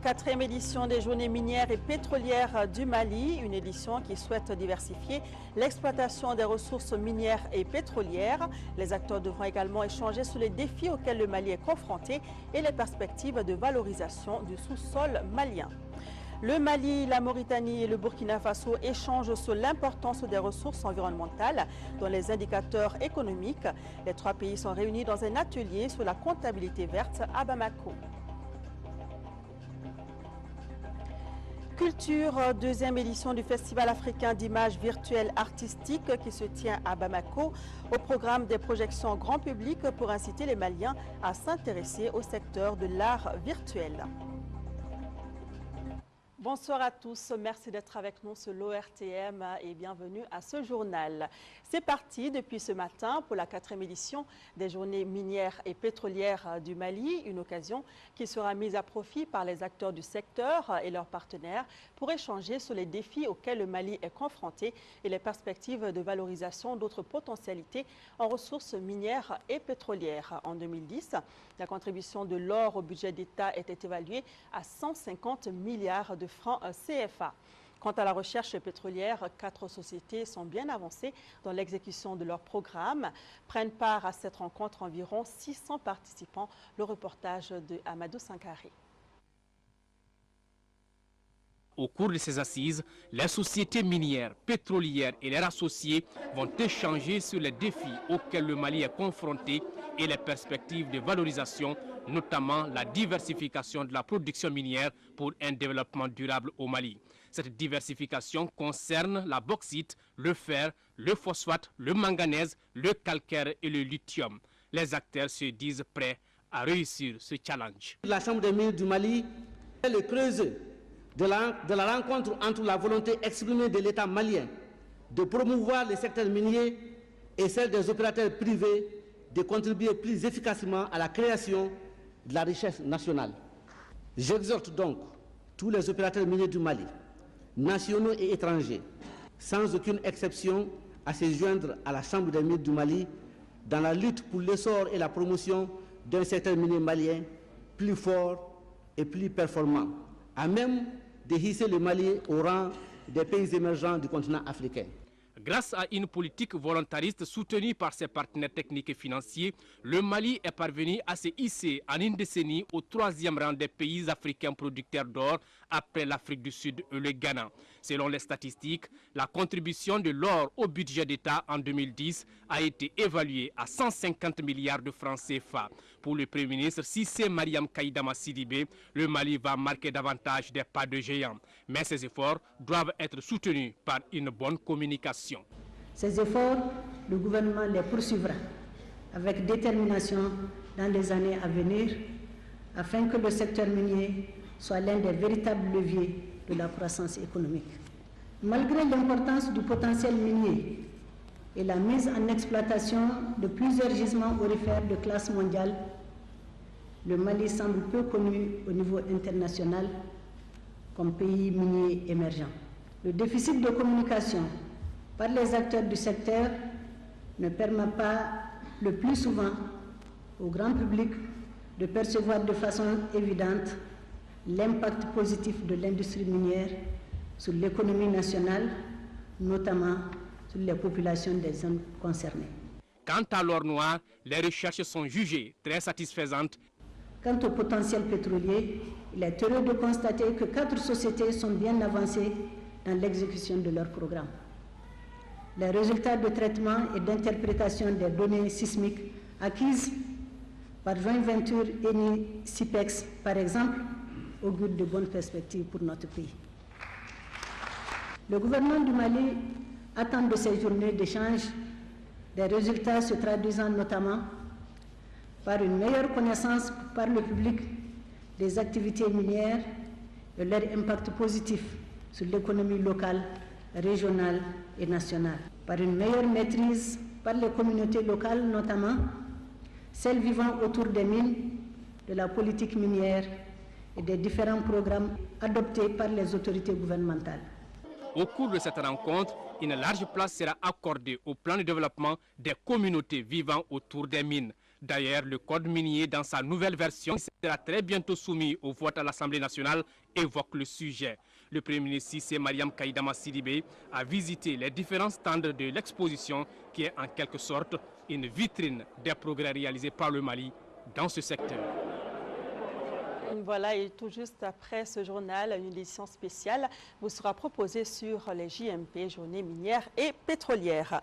4e édition des Journées minières et pétrolières du Mali, une édition qui souhaite diversifier l'exploitation des ressources minières et pétrolières. Les acteurs devront également échanger sur les défis auxquels le Mali est confronté et les perspectives de valorisation du sous-sol malien. Le Mali, la Mauritanie et le Burkina Faso échangent sur l'importance des ressources environnementales dans les indicateurs économiques. Les 3 pays sont réunis dans un atelier sur la comptabilité verte à Bamako. Culture, 2e édition du Festival africain d'images virtuelles artistiques qui se tient à Bamako. Au programme des projections grand public pour inciter les Maliens à s'intéresser au secteur de l'art virtuel. Bonsoir à tous, merci d'être avec nous sur l'ORTM et bienvenue à ce journal. C'est parti depuis ce matin pour la 4e édition des Journées minières et pétrolières du Mali, une occasion qui sera mise à profit par les acteurs du secteur et leurs partenaires pour échanger sur les défis auxquels le Mali est confronté et les perspectives de valorisation d'autres potentialités en ressources minières et pétrolières. En 2010, la contribution de l'or au budget d'État était évaluée à 150 milliards de francs CFA. Quant à la recherche pétrolière, 4 sociétés sont bien avancées dans l'exécution de leur programme. Prennent part à cette rencontre environ 600 participants. Le reportage de Amadou Sankari. Au cours de ces assises, les sociétés minières, pétrolières et leurs associés vont échanger sur les défis auxquels le Mali est confronté et les perspectives de valorisation, notamment la diversification de la production minière pour un développement durable au Mali. Cette diversification concerne la bauxite, le fer, le phosphate, le manganèse, le calcaire et le lithium. Les acteurs se disent prêts à réussir ce challenge. La Chambre des mines du Mali est le creuset de la rencontre entre la volonté exprimée de l'État malien de promouvoir le secteur minier et celle des opérateurs privés de contribuer plus efficacement à la création de la richesse nationale. J'exhorte donc tous les opérateurs miniers du Mali, nationaux et étrangers, sans aucune exception, à se joindre à la Chambre des mines du Mali dans la lutte pour l'essor et la promotion d'un secteur minier malien plus fort et plus performant, à même de hisser le Mali au rang des pays émergents du continent africain. Grâce à une politique volontariste soutenue par ses partenaires techniques et financiers, le Mali est parvenu à se hisser en une décennie au 3e rang des pays africains producteurs d'or après l'Afrique du Sud et le Ghana. Selon les statistiques, la contribution de l'or au budget d'État en 2010 a été évaluée à 150 milliards de francs CFA. Pour le Premier ministre Cissé Mariam Kaïdama Sidibé, le Mali va marquer davantage des pas de géant. Mais ces efforts doivent être soutenus par une bonne communication. Ces efforts, le gouvernement les poursuivra avec détermination dans les années à venir afin que le secteur minier soit l'un des véritables leviers de la croissance économique. Malgré l'importance du potentiel minier et la mise en exploitation de plusieurs gisements aurifères de classe mondiale, le Mali semble peu connu au niveau international comme pays minier émergent. Le déficit de communication par les acteurs du secteur ne permet pas le plus souvent au grand public de percevoir de façon évidente l'impact positif de l'industrie minière sur l'économie nationale, notamment sur les populations des zones concernées. Quant à l'or noir, les recherches sont jugées très satisfaisantes. Quant au potentiel pétrolier, il est heureux de constater que 4 sociétés sont bien avancées dans l'exécution de leur programme. Les résultats de traitement et d'interprétation des données sismiques acquises par Joint Venture Eni Sipex, par exemple, augurent de bonnes perspectives pour notre pays. Le gouvernement du Mali attend de ces journées d'échange des résultats se traduisant notamment par une meilleure connaissance par le public des activités minières et leur impact positif sur l'économie locale, régionale et nationale, par une meilleure maîtrise par les communautés locales, notamment celles vivant autour des mines, de la politique minière et des différents programmes adoptés par les autorités gouvernementales. Au cours de cette rencontre, une large place sera accordée au plan de développement des communautés vivant autour des mines. D'ailleurs, le code minier, dans sa nouvelle version, qui sera très bientôt soumis au vote à l'Assemblée nationale, évoque le sujet. Le Premier ministre Cissé Mariam Kaïdama Sidibé a visité les différents stands de l'exposition, qui est en quelque sorte une vitrine des progrès réalisés par le Mali dans ce secteur. Voilà, et tout juste après ce journal, une édition spéciale vous sera proposée sur les JMP, Journée minière et pétrolière.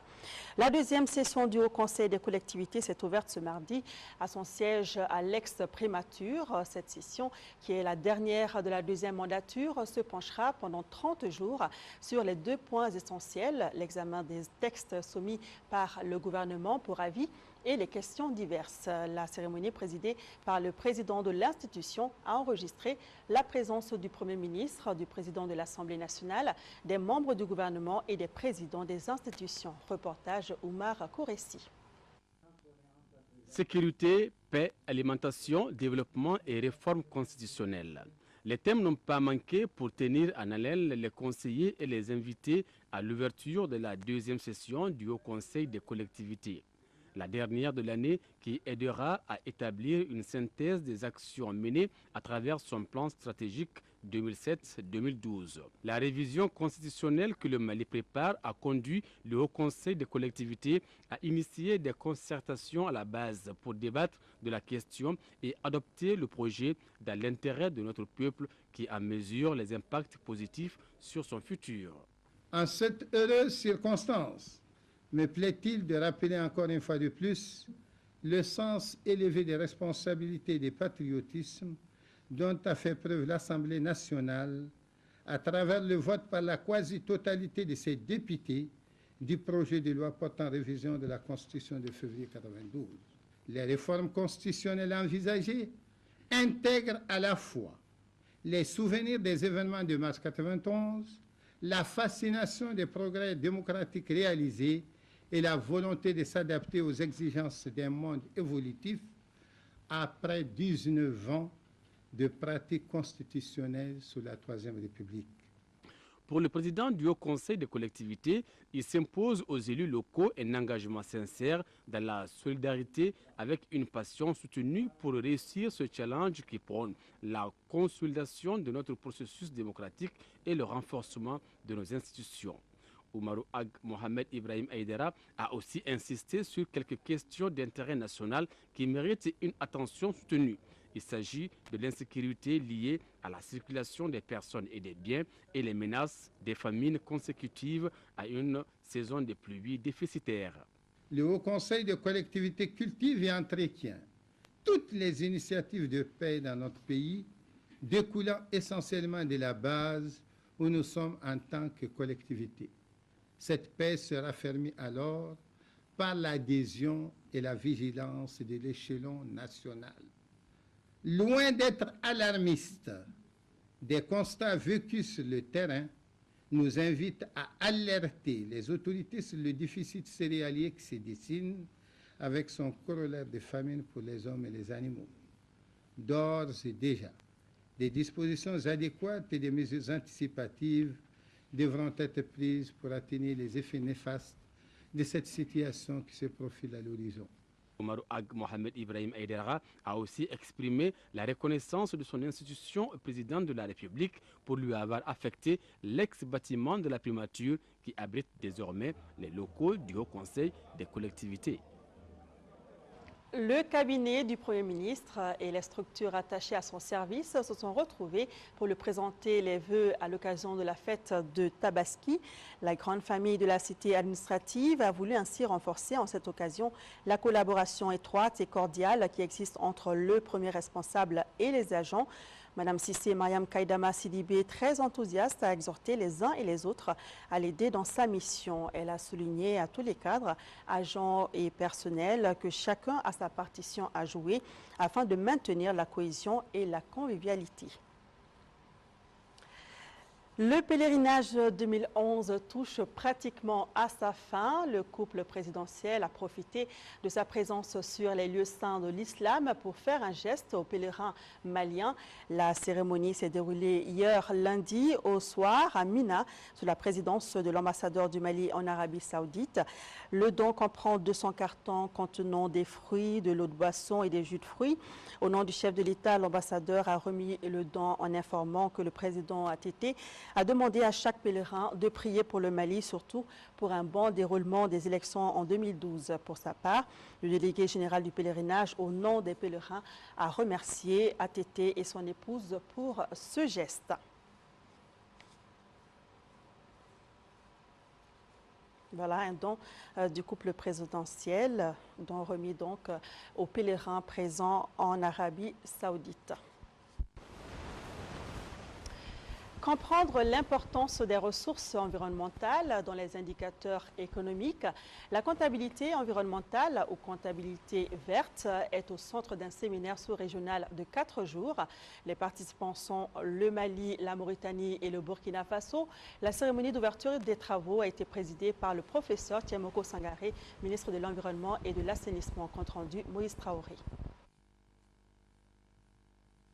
La deuxième session du Haut Conseil des collectivités s'est ouverte ce mardi à son siège à l'Ex-Primature. Cette session, qui est la dernière de la deuxième mandature, se penchera pendant 30 jours sur les 2 points essentiels, l'examen des textes soumis par le gouvernement pour avis et les questions diverses. La cérémonie présidée par le président de l'institution a enregistré la présence du Premier ministre, du président de l'Assemblée nationale, des membres du gouvernement et des présidents des institutions. Reportage Oumar Kouressi. Sécurité, paix, alimentation, développement et réforme constitutionnelle. Les thèmes n'ont pas manqué pour tenir en haleine les conseillers et les invités à l'ouverture de la deuxième session du Haut Conseil des collectivités. La dernière de l'année qui aidera à établir une synthèse des actions menées à travers son plan stratégique 2007-2012. La révision constitutionnelle que le Mali prépare a conduit le Haut Conseil des collectivités à initier des concertations à la base pour débattre de la question et adopter le projet dans l'intérêt de notre peuple qui en mesure les impacts positifs sur son futur. En cette heureuse circonstance, me plaît-il de rappeler encore une fois de plus le sens élevé des responsabilités et des patriotismes dont a fait preuve l'Assemblée nationale à travers le vote par la quasi-totalité de ses députés du projet de loi portant révision de la Constitution de février 1992. Les réformes constitutionnelles envisagées intègrent à la fois les souvenirs des événements de mars 1991, la fascination des progrès démocratiques réalisés et la volonté de s'adapter aux exigences d'un monde évolutif après 19 ans de pratiques constitutionnelles sous la Troisième République. Pour le président du Haut Conseil des collectivités, il s'impose aux élus locaux un engagement sincère dans la solidarité avec une passion soutenue pour réussir ce challenge qui prône la consolidation de notre processus démocratique et le renforcement de nos institutions. Oumarou Ag Mohamed Ibrahim Aïdara a aussi insisté sur quelques questions d'intérêt national qui méritent une attention soutenue. Il s'agit de l'insécurité liée à la circulation des personnes et des biens et les menaces des famines consécutives à une saison de pluies déficitaires. Le Haut Conseil de collectivités cultive et entretient toutes les initiatives de paix dans notre pays, découlant essentiellement de la base où nous sommes en tant que collectivité. Cette paix sera fermée alors par l'adhésion et la vigilance de l'échelon national. Loin d'être alarmistes, des constats vécus sur le terrain nous invitent à alerter les autorités sur le déficit céréalier qui se dessine avec son corollaire de famine pour les hommes et les animaux. D'ores et déjà, des dispositions adéquates et des mesures anticipatives devront être prises pour atténuer les effets néfastes de cette situation qui se profile à l'horizon. Oumarou Ag Mohamed Ibrahim Aïdara a aussi exprimé la reconnaissance de son institution au président de la République pour lui avoir affecté l'ex-bâtiment de la primature qui abrite désormais les locaux du Haut Conseil des collectivités. Le cabinet du Premier ministre et les structures attachées à son service se sont retrouvés pour lui présenter les vœux à l'occasion de la fête de Tabaski. La grande famille de la cité administrative a voulu ainsi renforcer en cette occasion la collaboration étroite et cordiale qui existe entre le premier responsable et les agents. Madame Cissé Mariam Kaïdama Sidibé, très enthousiaste, a exhorté les uns et les autres à l'aider dans sa mission. Elle a souligné à tous les cadres, agents et personnels que chacun a sa partition à jouer afin de maintenir la cohésion et la convivialité. Le pèlerinage 2011 touche pratiquement à sa fin. Le couple présidentiel a profité de sa présence sur les lieux saints de l'islam pour faire un geste aux pèlerins maliens. La cérémonie s'est déroulée hier lundi au soir à Mina, sous la présidence de l'ambassadeur du Mali en Arabie Saoudite. Le don comprend 200 cartons contenant des fruits, de l'eau de boisson et des jus de fruits. Au nom du chef de l'État, l'ambassadeur a remis le don en informant que le président ATT a demandé à chaque pèlerin de prier pour le Mali, surtout pour un bon déroulement des élections en 2012. Pour sa part, le délégué général du pèlerinage, au nom des pèlerins, a remercié ATT et son épouse pour ce geste. Voilà un don du couple présidentiel, don remis donc aux pèlerins présents en Arabie Saoudite. Comprendre l'importance des ressources environnementales dans les indicateurs économiques, la comptabilité environnementale ou comptabilité verte est au centre d'un séminaire sous-régional de 4 jours. Les participants sont le Mali, la Mauritanie et le Burkina Faso. La cérémonie d'ouverture des travaux a été présidée par le professeur Tiemoko Sangaré, ministre de l'Environnement et de l'Assainissement. Compte rendu Moïse Traoré.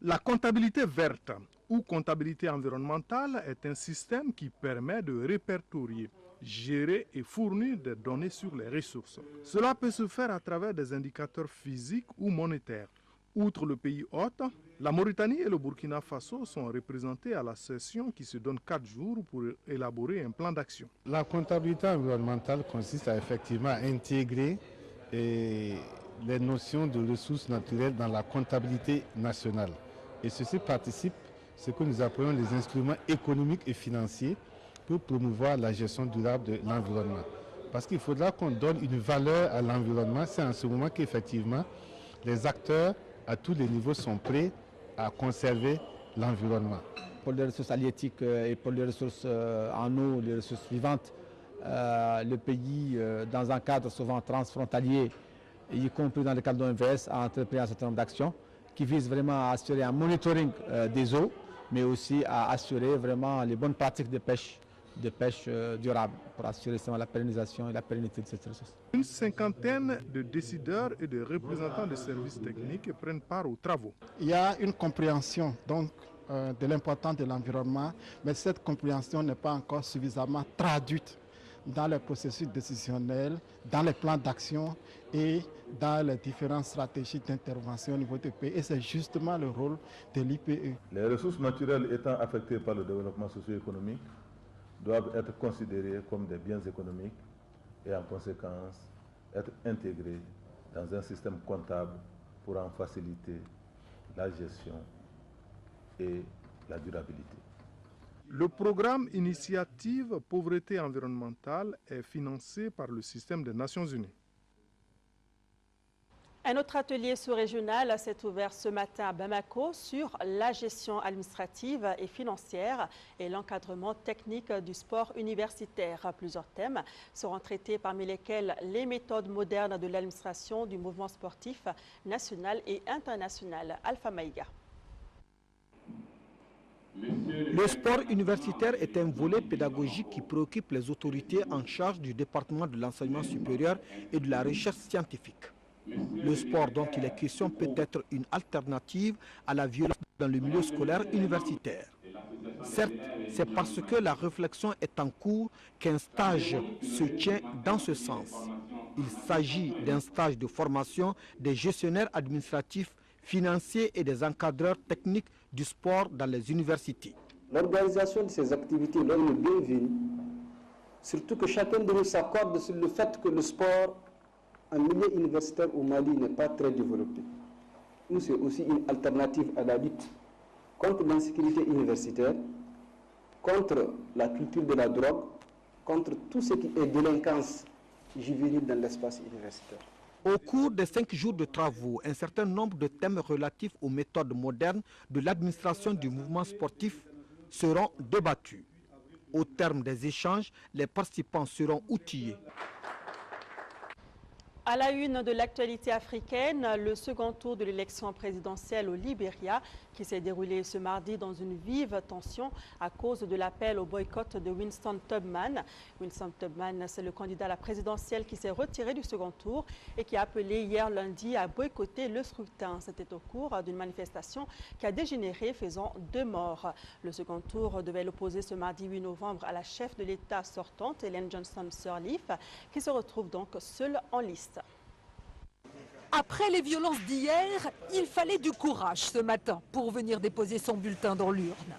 La comptabilité verte ou comptabilité environnementale est un système qui permet de répertorier, gérer et fournir des données sur les ressources. Cela peut se faire à travers des indicateurs physiques ou monétaires. Outre le pays hôte, la Mauritanie et le Burkina Faso sont représentés à la session qui se donne 4 jours pour élaborer un plan d'action. La comptabilité environnementale consiste à effectivement intégrer les notions de ressources naturelles dans la comptabilité nationale. Et ceci participe à ce que nous appelons les instruments économiques et financiers pour promouvoir la gestion durable de l'environnement. Parce qu'il faudra qu'on donne une valeur à l'environnement. C'est en ce moment qu'effectivement les acteurs à tous les niveaux sont prêts à conserver l'environnement. Pour les ressources halieutiques et pour les ressources en eau, les ressources vivantes, le pays, dans un cadre souvent transfrontalier, y compris dans le cadre de l'OMVS, a entrepris un certain nombre d'actions qui visent vraiment à assurer un monitoring des eaux, mais aussi à assurer vraiment les bonnes pratiques de pêche durable, pour assurer la pérennisation et la pérennité de cette ressource. Une cinquantaine de décideurs et de représentants de services techniques prennent part aux travaux. Il y a une compréhension donc, de l'importance de l'environnement, mais cette compréhension n'est pas encore suffisamment traduite dans les processus décisionnels, dans les plans d'action et dans les différentes stratégies d'intervention au niveau du pays. Et c'est justement le rôle de l'IPE. Les ressources naturelles étant affectées par le développement socio-économique doivent être considérées comme des biens économiques et en conséquence être intégrées dans un système comptable pour en faciliter la gestion et la durabilité. Le programme Initiative Pauvreté environnementale est financé par le système des Nations Unies. Un autre atelier sous-régional s'est ouvert ce matin à Bamako sur la gestion administrative et financière et l'encadrement technique du sport universitaire. Plusieurs thèmes seront traités, parmi lesquels les méthodes modernes de l'administration du mouvement sportif national et international. Alpha Maïga. Le sport universitaire est un volet pédagogique qui préoccupe les autorités en charge du département de l'enseignement supérieur et de la recherche scientifique. Le sport dont il est question peut être une alternative à la violence dans le milieu scolaire universitaire. Certes, c'est parce que la réflexion est en cours qu'un stage se tient dans ce sens. Il s'agit d'un stage de formation des gestionnaires administratifs, financiers et des encadreurs techniques du sport dans les universités. L'organisation de ces activités donne le bienvenu, surtout que chacun de nous s'accorde sur le fait que le sport en milieu universitaire au Mali n'est pas très développé. Nous, c'est aussi une alternative à la lutte contre l'insécurité universitaire, contre la culture de la drogue, contre tout ce qui est délinquance juvénile dans l'espace universitaire. Au cours des 5 jours de travaux, un certain nombre de thèmes relatifs aux méthodes modernes de l'administration du mouvement sportif seront débattus. Au terme des échanges, les participants seront outillés. À la une de l'actualité africaine, le second tour de l'élection présidentielle au Libéria qui s'est déroulé ce mardi dans une vive tension à cause de l'appel au boycott de Winston Tubman. Winston Tubman, c'est le candidat à la présidentielle qui s'est retiré du second tour et qui a appelé hier lundi à boycotter le scrutin. C'était au cours d'une manifestation qui a dégénéré, faisant 2 morts. Le second tour devait l'opposer ce mardi 8 novembre à la chef de l'État sortante, Ellen Johnson Sirleaf, qui se retrouve donc seule en liste. Après les violences d'hier, il fallait du courage ce matin pour venir déposer son bulletin dans l'urne.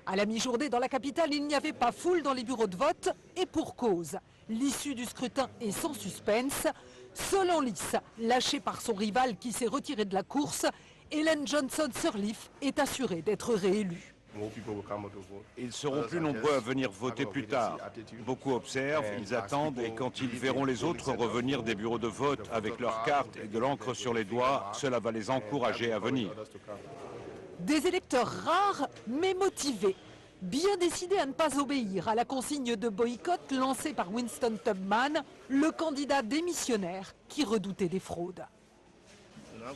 À la mi-journée dans la capitale, il n'y avait pas foule dans les bureaux de vote et pour cause. L'issue du scrutin est sans suspense. Seule en lice, lâchée par son rival qui s'est retiré de la course, Ellen Johnson Sirleaf est assurée d'être réélue. Ils seront plus nombreux à venir voter plus tard. Beaucoup observent, ils attendent et quand ils verront les autres revenir des bureaux de vote avec leurs cartes et de l'encre sur les doigts, cela va les encourager à venir. Des électeurs rares mais motivés, bien décidés à ne pas obéir à la consigne de boycott lancée par Winston Tubman, le candidat démissionnaire qui redoutait des fraudes.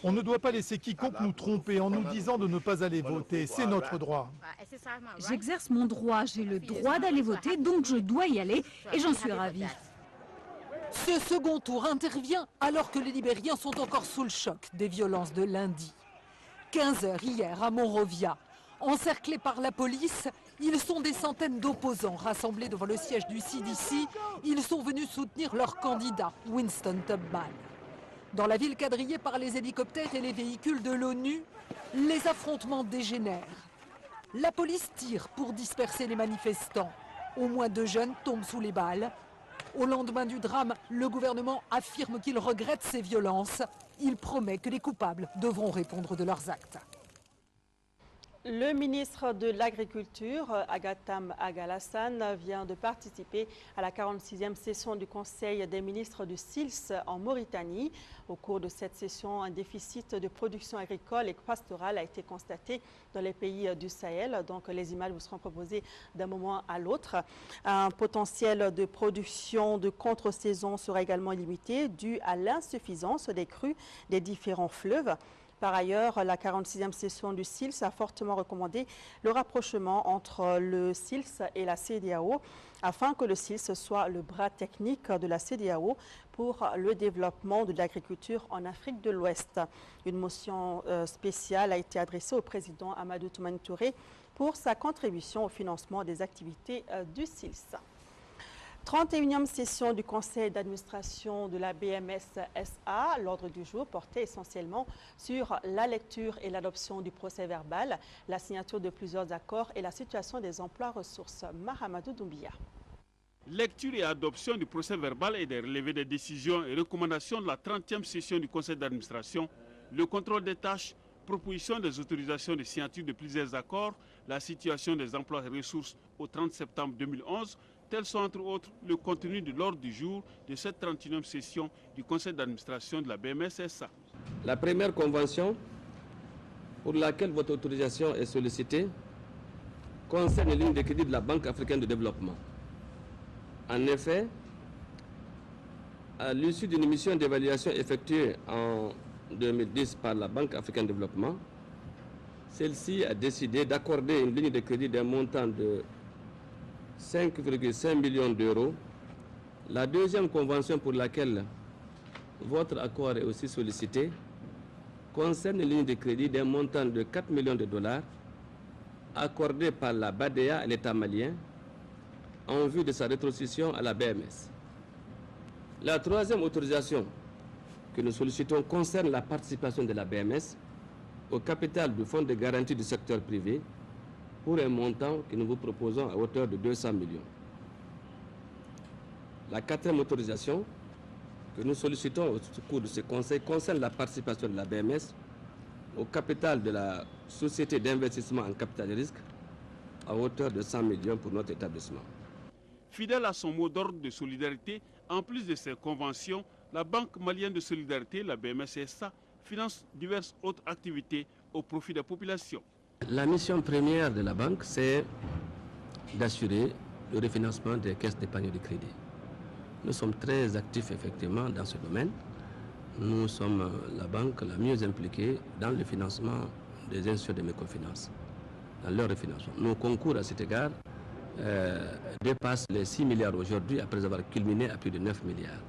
On ne doit pas laisser quiconque nous tromper en nous disant de ne pas aller voter. C'est notre droit. J'exerce mon droit. J'ai le droit d'aller voter, donc je dois y aller et j'en suis ravie. Ce second tour intervient alors que les Libériens sont encore sous le choc des violences de lundi. 15 h hier à Monrovia. Encerclés par la police, ils sont des centaines d'opposants rassemblés devant le siège du CDC. Ils sont venus soutenir leur candidat, Winston Tubman. Dans la ville quadrillée par les hélicoptères et les véhicules de l'ONU, les affrontements dégénèrent. La police tire pour disperser les manifestants. Au moins 2 jeunes tombent sous les balles. Au lendemain du drame, le gouvernement affirme qu'il regrette ces violences. Il promet que les coupables devront répondre de leurs actes. Le ministre de l'Agriculture, Agatham Agalassane, vient de participer à la 46e session du Conseil des ministres du SILS en Mauritanie. Au cours de cette session, un déficit de production agricole et pastorale a été constaté dans les pays du Sahel. Donc, les images vous seront proposées d'un moment à l'autre. Un potentiel de production de contre-saison sera également limité dû à l'insuffisance des crues des différents fleuves. Par ailleurs, la 46e session du SILS a fortement recommandé le rapprochement entre le SILS et la CEDEAO afin que le SILS soit le bras technique de la CEDEAO pour le développement de l'agriculture en Afrique de l'Ouest. Une motion spéciale a été adressée au président Amadou Toumani Touré pour sa contribution au financement des activités du SILS. 31e session du conseil d'administration de la BMS SA. L'ordre du jour portait essentiellement sur la lecture et l'adoption du procès verbal, la signature de plusieurs accords et la situation des emplois ressources. Mahamadou Doumbia. Lecture et adoption du procès verbal et des relevés des décisions et recommandations de la 30e session du conseil d'administration, le contrôle des tâches, proposition des autorisations de signature de plusieurs accords, la situation des emplois et ressources au 30 septembre 2011, tels sont entre autres le contenu de l'ordre du jour de cette 31e session du conseil d'administration de la BMS-SA. La première convention pour laquelle votre autorisation est sollicitée concerne les lignes de crédit de la Banque africaine de développement. En effet, à l'issue d'une mission d'évaluation effectuée en 2010 par la Banque africaine de développement, celle-ci a décidé d'accorder une ligne de crédit d'un montant de 5,5 millions d'euros. La deuxième convention pour laquelle votre accord est aussi sollicité concerne une ligne de crédit d'un montant de 4 millions de dollars accordée par la BADEA à l'État malien en vue de sa rétrocession à la BMS. La troisième autorisation que nous sollicitons concerne la participation de la BMS au capital du Fonds de garantie du secteur privé pour un montant que nous vous proposons à hauteur de 200 millions. La quatrième autorisation que nous sollicitons au cours de ce conseil concerne la participation de la BMS au capital de la Société d'investissement en capital de risque à hauteur de 100 millions pour notre établissement. Fidèle à son mot d'ordre de solidarité, en plus de ces conventions, la Banque malienne de solidarité, la BMS-SA, finance diverses autres activités au profit des populations. La mission première de la banque, c'est d'assurer le refinancement des caisses d'épargne de crédit. Nous sommes très actifs effectivement dans ce domaine. nous sommes la banque la mieux impliquée dans le financement des institutions de microfinance, dans leur refinancement. Nos concours à cet égard dépassent les 6 milliards aujourd'hui, après avoir culminé à plus de 9 milliards.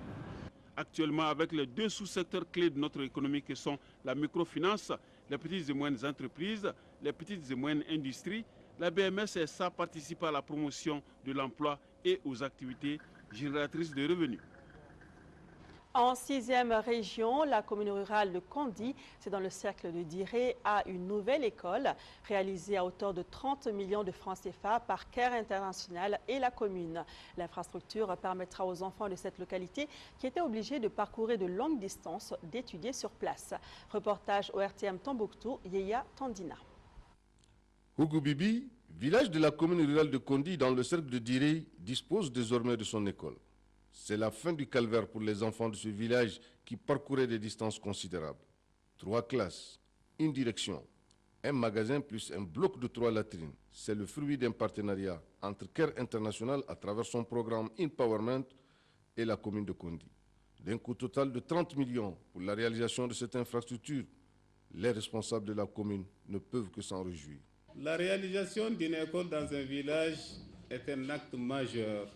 Actuellement, avec les deux sous-secteurs clés de notre économie qui sont la microfinance, les petites et moyennes entreprises, les petites et moyennes industries, la BMS-SA participe à la promotion de l'emploi et aux activités génératrices de revenus. En 6e région, la commune rurale de Kondi, c'est dans le cercle de Diré, a une nouvelle école réalisée à hauteur de 30 millions de francs CFA par CARE International et la commune. L'infrastructure permettra aux enfants de cette localité qui étaient obligés de parcourir de longues distances d'étudier sur place. Reportage ORTM Tombouctou, Yeya Tandina. Hugubibi, village de la commune rurale de Kondi dans le cercle de Diré, dispose désormais de son école. C'est la fin du calvaire pour les enfants de ce village qui parcouraient des distances considérables. 3 classes, une direction, un magasin plus un bloc de 3 latrines. C'est le fruit d'un partenariat entre CARE International à travers son programme Empowerment et la commune de Kondi. D'un coût total de 30 millions pour la réalisation de cette infrastructure, les responsables de la commune ne peuvent que s'en réjouir. La réalisation d'une école dans un village est un acte majeur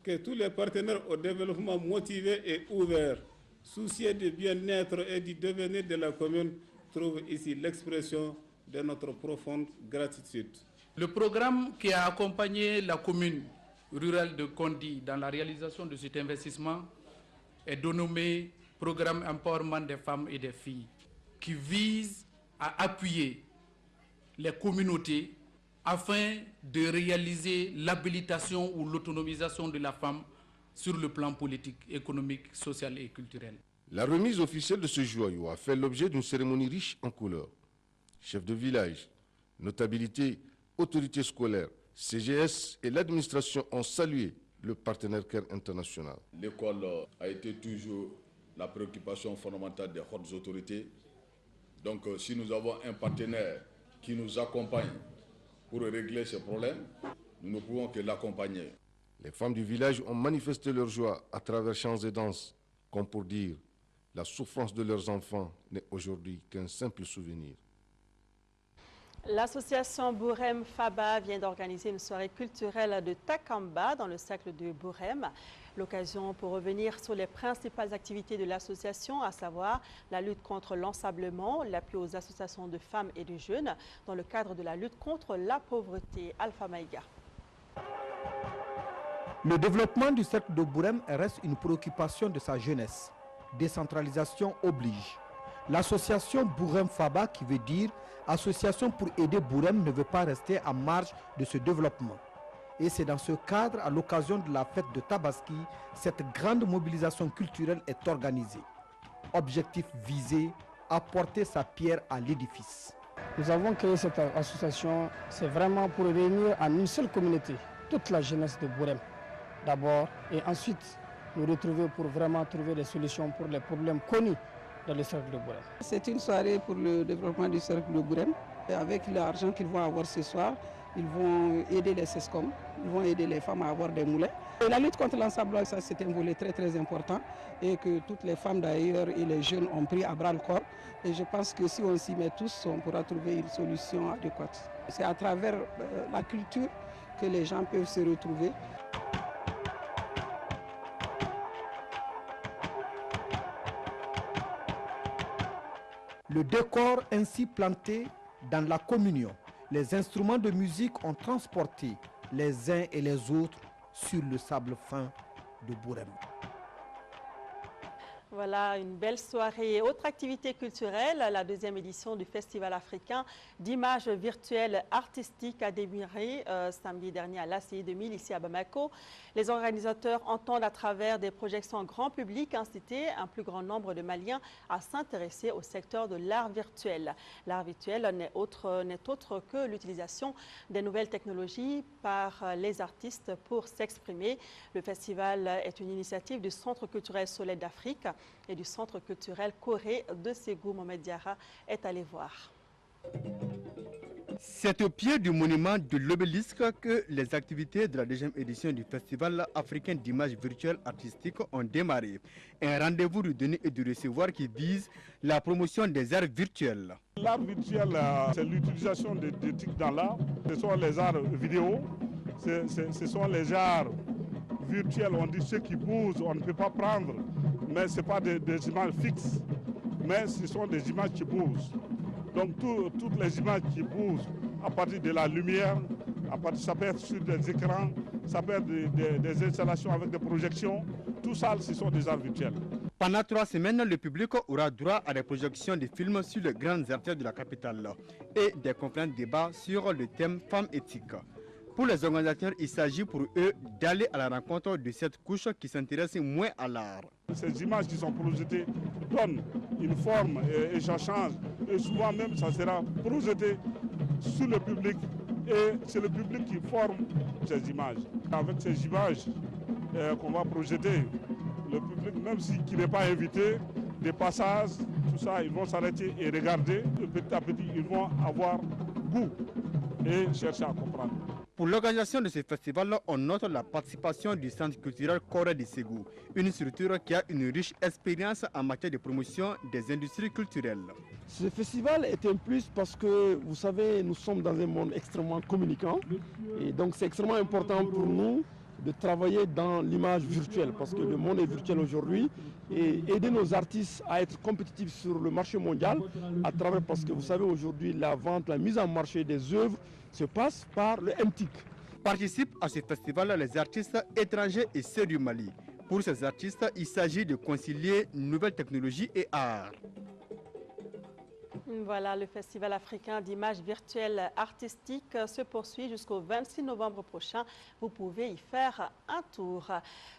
que tous les partenaires au développement motivés et ouverts, soucieux du bien-être et du devenir de la commune, trouvent ici l'expression de notre profonde gratitude. Le programme qui a accompagné la commune rurale de Kondi dans la réalisation de cet investissement est dénommé Programme Empowerment des femmes et des filles, qui vise à appuyer les communautés afin de réaliser l'habilitation ou l'autonomisation de la femme sur le plan politique, économique, social et culturel. La remise officielle de ce joyau a fait l'objet d'une cérémonie riche en couleurs. Chefs de village, notabilité, autorités scolaires, CGS et l'administration ont salué le partenaire CARE International. L'école a été toujours la préoccupation fondamentale des hautes autorités. Donc si nous avons un partenaire qui nous accompagne pour régler ces problèmes, nous ne pouvons que l'accompagner. Les femmes du village ont manifesté leur joie à travers chants et danses, comme pour dire la souffrance de leurs enfants n'est aujourd'hui qu'un simple souvenir. L'association Bourem Faba vient d'organiser une soirée culturelle de Takamba dans le cercle de Bourem. L'occasion pour revenir sur les principales activités de l'association, à savoir la lutte contre l'ensablement, l'appui aux associations de femmes et de jeunes dans le cadre de la lutte contre la pauvreté. Alpha Maïga. Le développement du cercle de Bourem reste une préoccupation de sa jeunesse. Décentralisation oblige. L'association Bourem Faba, qui veut dire Association pour aider Bourem, ne veut pas rester en marge de ce développement. Et c'est dans ce cadre, à l'occasion de la fête de Tabaski, cette grande mobilisation culturelle est organisée. Objectif visé, apporter sa pierre à l'édifice. Nous avons créé cette association, c'est vraiment pour réunir en une seule communauté toute la jeunesse de Bourem d'abord, et ensuite nous retrouver pour vraiment trouver des solutions pour les problèmes connus dans le cercle de Bourem. C'est une soirée pour le développement du cercle de Bourem. Avec l'argent qu'ils vont avoir ce soir, ils vont aider les SESCOM, ils vont aider les femmes à avoir des moulins. Et la lutte contre l'ensablement, ça c'est un volet très important et que toutes les femmes d'ailleurs et les jeunes ont pris à bras le corps. Et je pense que si on s'y met tous, on pourra trouver une solution adéquate. C'est à travers la culture que les gens peuvent se retrouver. Le décor ainsi planté dans la communion, les instruments de musique ont transporté les uns et les autres sur le sable fin de Bourem. Voilà une belle soirée. Autre activité culturelle, la deuxième édition du Festival africain d'images virtuelles artistiques a démarré samedi dernier à l'ACI 2000 ici à Bamako. Les organisateurs entendent à travers des projections grand public inciter un plus grand nombre de Maliens à s'intéresser au secteur de l'art virtuel. L'art virtuel n'est autre que l'utilisation des nouvelles technologies par les artistes pour s'exprimer. Le festival est une initiative du Centre culturel Soleil d'Afrique et du Centre culturel Corée de Ségou. Mohamed Diarra est allé voir. C'est au pied du monument de l'obélisque que les activités de la deuxième édition du Festival africain d'images virtuelles artistiques ont démarré. Un rendez-vous du donner et du recevoir qui vise la promotion des arts virtuels. L'art virtuel, c'est l'utilisation des techniques dans l'art. Ce sont les arts vidéo, ce sont les arts virtuels. On dit ceux qui bougent, on ne peut pas prendre, mais ce n'est pas des images fixes, mais ce sont des images qui bougent. Donc toutes les images qui bougent à partir de la lumière, ça peut être sur des écrans, ça peut être des installations avec des projections, tout ça ce sont des arts virtuels. Pendant 3 semaines, le public aura droit à des projections de films sur les grandes artères de la capitale et des conférences débats sur le thème femmes éthiques. Pour les organisateurs, il s'agit pour eux d'aller à la rencontre de cette couche qui s'intéresse moins à l'art. Ces images qui sont projetées donnent une forme et ça change. Et souvent même, ça sera projeté sur le public et c'est le public qui forme ces images. Avec ces images qu'on va projeter, le public, même qui n'est pas invité, des passages, tout ça, ils vont s'arrêter et regarder. Petit à petit, ils vont avoir goût et chercher à comprendre. Pour l'organisation de ce festival, on note la participation du Centre culturel Corée de Ségou, une structure qui a une riche expérience en matière de promotion des industries culturelles. Ce festival est un plus parce que, vous savez, nous sommes dans un monde extrêmement communicant et donc c'est extrêmement important pour nous de travailler dans l'image virtuelle parce que le monde est virtuel aujourd'hui et aider nos artistes à être compétitifs sur le marché mondial à travers, parce que vous savez aujourd'hui la vente, la mise en marché des œuvres se passe par le MTIC. Participent à ce festival les artistes étrangers et ceux du Mali. Pour ces artistes, il s'agit de concilier nouvelles technologies et art. Voilà, le Festival africain d'images virtuelles artistiques se poursuit jusqu'au 26 novembre prochain. Vous pouvez y faire un tour.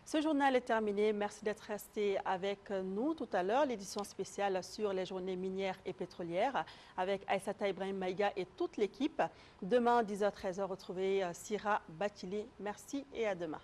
Ce journal est terminé. Merci d'être resté avec nous. Tout à l'heure, l'édition spéciale sur les journées minières et pétrolières avec Aïssata Ibrahim Maïga et toute l'équipe. Demain, 10h-13h, retrouvez Sira Batili. Merci et à demain.